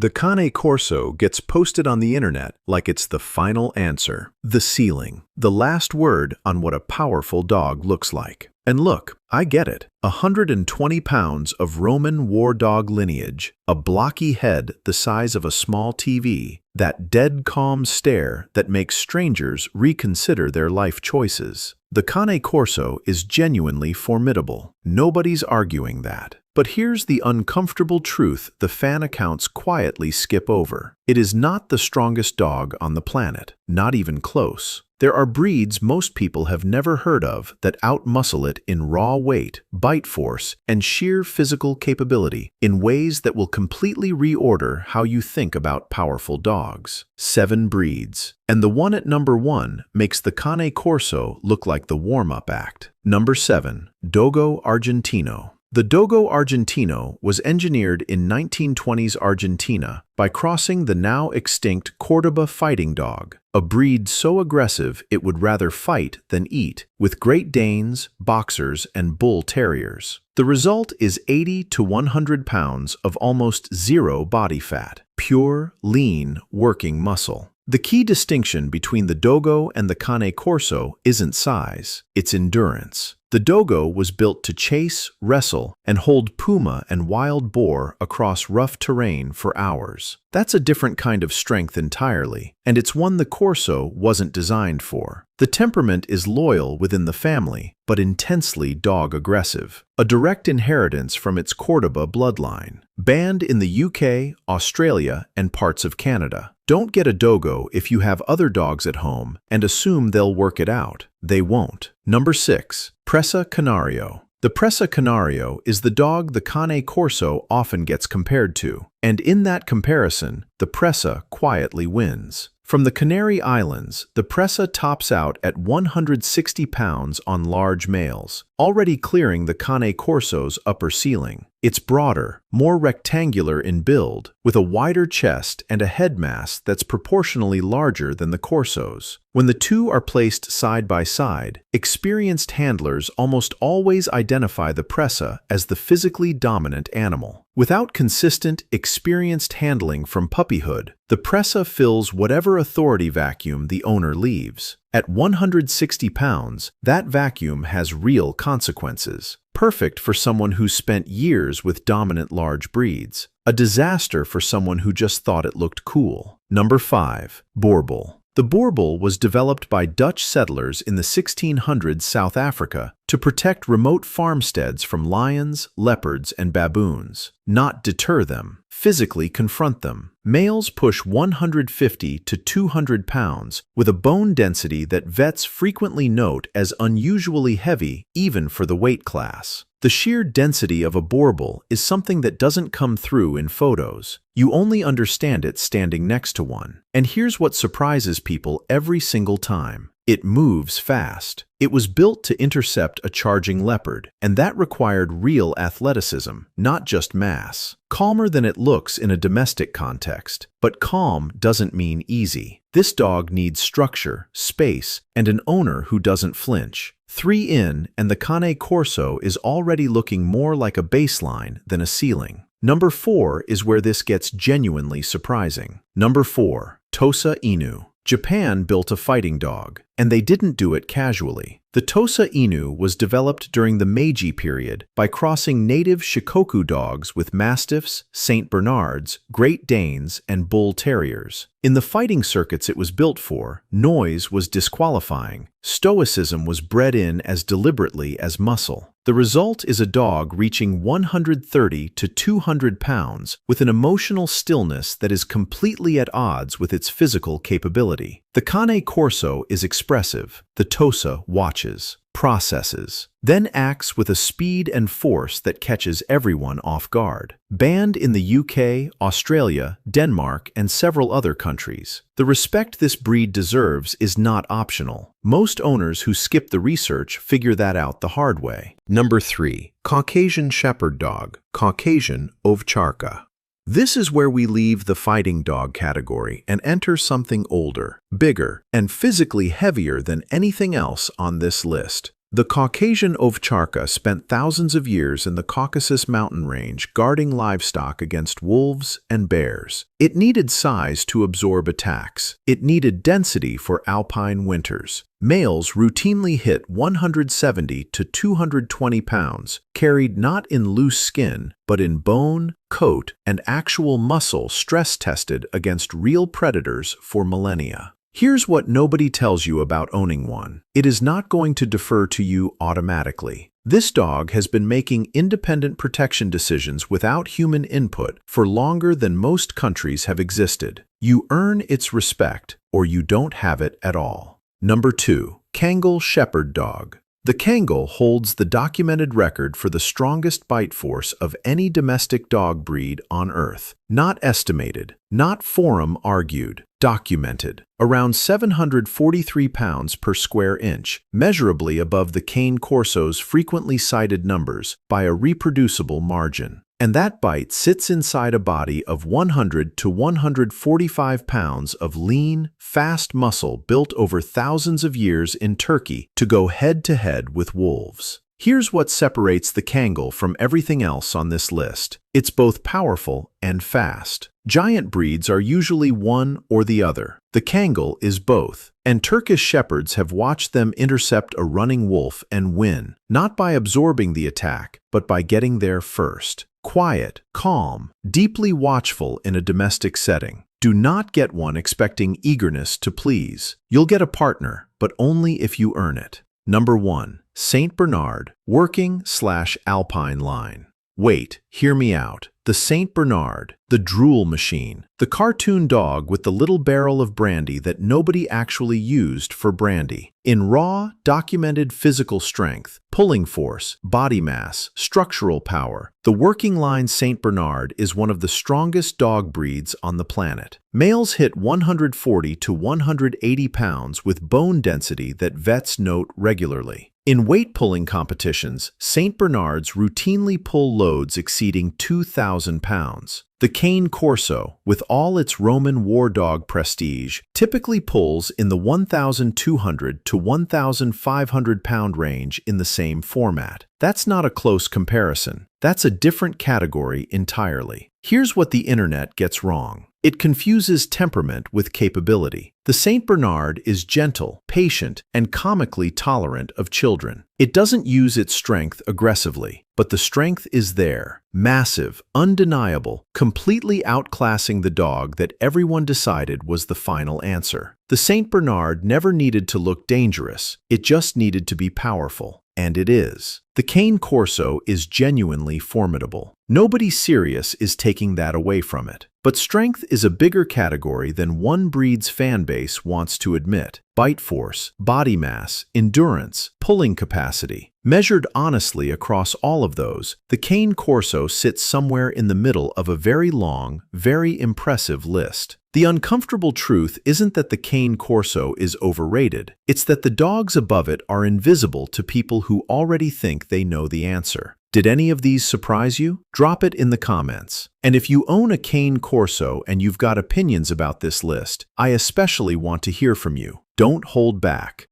The Cane Corso gets posted on the internet like it's the final answer, the ceiling, the last word on what a powerful dog looks like. And look, I get it. 120 pounds of Roman war dog lineage, a blocky head the size of a small TV, that dead calm stare that makes strangers reconsider their life choices. The Cane Corso is genuinely formidable. Nobody's arguing that. But here's the uncomfortable truth the fan accounts quietly skip over. It is not the strongest dog on the planet, not even close. There are breeds most people have never heard of that outmuscle it in raw weight, bite force, and sheer physical capability in ways that will completely reorder how you think about powerful dogs. 7 breeds. And the one at number 1 makes the Cane Corso look like the warm-up act. Number 7. Dogo Argentino. The Dogo Argentino was engineered in 1920s Argentina by crossing the now extinct Cordoba fighting dog, a breed so aggressive it would rather fight than eat, with Great Danes, Boxers, and Bull Terriers. The result is 80 to 100 pounds of almost zero body fat, pure, lean, working muscle. The key distinction between the Dogo and the Cane Corso isn't size, it's endurance. The Dogo was built to chase, wrestle, and hold puma and wild boar across rough terrain for hours. That's a different kind of strength entirely, and it's one the Corso wasn't designed for. The temperament is loyal within the family, but intensely dog-aggressive, a direct inheritance from its Cordoba bloodline. Banned in the UK, Australia, and parts of Canada. Don't get a Dogo if you have other dogs at home and assume they'll work it out. They won't. Number 6. Pressa Canario. The Pressa Canario is the dog the Cane Corso often gets compared to, and in that comparison, the Pressa quietly wins. From the Canary Islands, the Presa tops out at 160 pounds on large males, already clearing the Cane Corso's upper ceiling. It's broader, more rectangular in build, with a wider chest and a head mass that's proportionally larger than the Corso's. When the two are placed side by side, experienced handlers almost always identify the Presa as the physically dominant animal. Without consistent, experienced handling from puppyhood, the Presa fills whatever authority vacuum the owner leaves. At 160 pounds, that vacuum has real consequences. Perfect for someone who's spent years with dominant large breeds. A disaster for someone who just thought it looked cool. Number 5. Borbble. The Borbble was developed by Dutch settlers in the 1600s South Africa to protect remote farmsteads from lions, leopards, and baboons. Not deter them, physically confront them. Males push 150 to 200 pounds with a bone density that vets frequently note as unusually heavy even for the weight class. The sheer density of a Borbble is something that doesn't come through in photos. You only understand it standing next to one. And here's what surprises people every single time. It moves fast. It was built to intercept a charging leopard, and that required real athleticism, not just mass. Calmer than it looks in a domestic context, but calm doesn't mean easy. This dog needs structure, space, and an owner who doesn't flinch. 3 in, and the Cane Corso is already looking more like a baseline than a ceiling. Number 4 is where this gets genuinely surprising. Number 4. Tosa Inu. Japan built a fighting dog, and they didn't do it casually. The Tosa Inu was developed during the Meiji period by crossing native Shikoku dogs with Mastiffs, St. Bernards, Great Danes, and Bull Terriers. In the fighting circuits it was built for, noise was disqualifying. Stoicism was bred in as deliberately as muscle. The result is a dog reaching 130 to 200 pounds with an emotional stillness that is completely at odds with its physical capability. The Cane Corso is expressive. The Tosa watches, processes, then acts with a speed and force that catches everyone off guard. Banned in the UK, Australia, Denmark, and several other countries. The respect this breed deserves is not optional. Most owners who skip the research figure that out the hard way. Number 3. Caucasian Shepherd Dog, Caucasian Ovcharka. This is where we leave the fighting dog category and enter something older, bigger, and physically heavier than anything else on this list. The Caucasian ovcharka spent thousands of years in the Caucasus mountain range guarding livestock against wolves and bears. It needed size to absorb attacks. It needed density for alpine winters. Males routinely hit 170 to 220 pounds, carried not in loose skin, but in bone, coat, and actual muscle stress-tested against real predators for millennia. Here's what nobody tells you about owning one. It is not going to defer to you automatically. This dog has been making independent protection decisions without human input for longer than most countries have existed. You earn its respect, or you don't have it at all. Number 2. Kangal Shepherd Dog. The Kangal holds the documented record for the strongest bite force of any domestic dog breed on Earth. Not estimated, not forum argued, documented. Around 743 pounds per square inch, measurably above the Cane Corso's frequently cited numbers by a reproducible margin. And that bite sits inside a body of 100 to 145 pounds of lean, fast muscle built over thousands of years in Turkey to go head-to-head with wolves. Here's what separates the Kangal from everything else on this list. It's both powerful and fast. Giant breeds are usually one or the other. The Kangal is both, and Turkish Shepherds have watched them intercept a running wolf and win, not by absorbing the attack, but by getting there first. Quiet, calm, deeply watchful in a domestic setting. Do not get one expecting eagerness to please. You'll get a partner, but only if you earn it. Number 1. Saint Bernard, working/alpine line. Wait, hear me out. The Saint Bernard, the drool machine, the cartoon dog with the little barrel of brandy that nobody actually used for brandy. In raw, documented physical strength, pulling force, body mass, structural power, the working line Saint Bernard is one of the strongest dog breeds on the planet. Males hit 140 to 180 pounds with bone density that vets note regularly. In weight-pulling competitions, Saint Bernards routinely pull loads exceeding 2,000 pounds. The Cane Corso, with all its Roman war dog prestige, typically pulls in the 1,200 to 1,500 pound range in the same format. That's not a close comparison. That's a different category entirely. Here's what the internet gets wrong. It confuses temperament with capability. The Saint Bernard is gentle, patient, and comically tolerant of children. It doesn't use its strength aggressively, but the strength is there, massive, undeniable, completely outclassing the dog that everyone decided was the final answer. The Saint Bernard never needed to look dangerous, it just needed to be powerful. And it is. The Cane Corso is genuinely formidable. Nobody serious is taking that away from it. But strength is a bigger category than one breed's fan base wants to admit. Bite force, body mass, endurance, pulling capacity. Measured honestly across all of those, the Cane Corso sits somewhere in the middle of a very long, very impressive list. The uncomfortable truth isn't that the Cane Corso is overrated. It's that the dogs above it are invisible to people who already think they know the answer. Did any of these surprise you? Drop it in the comments. And if you own a Cane Corso and you've got opinions about this list, I especially want to hear from you. Don't hold back.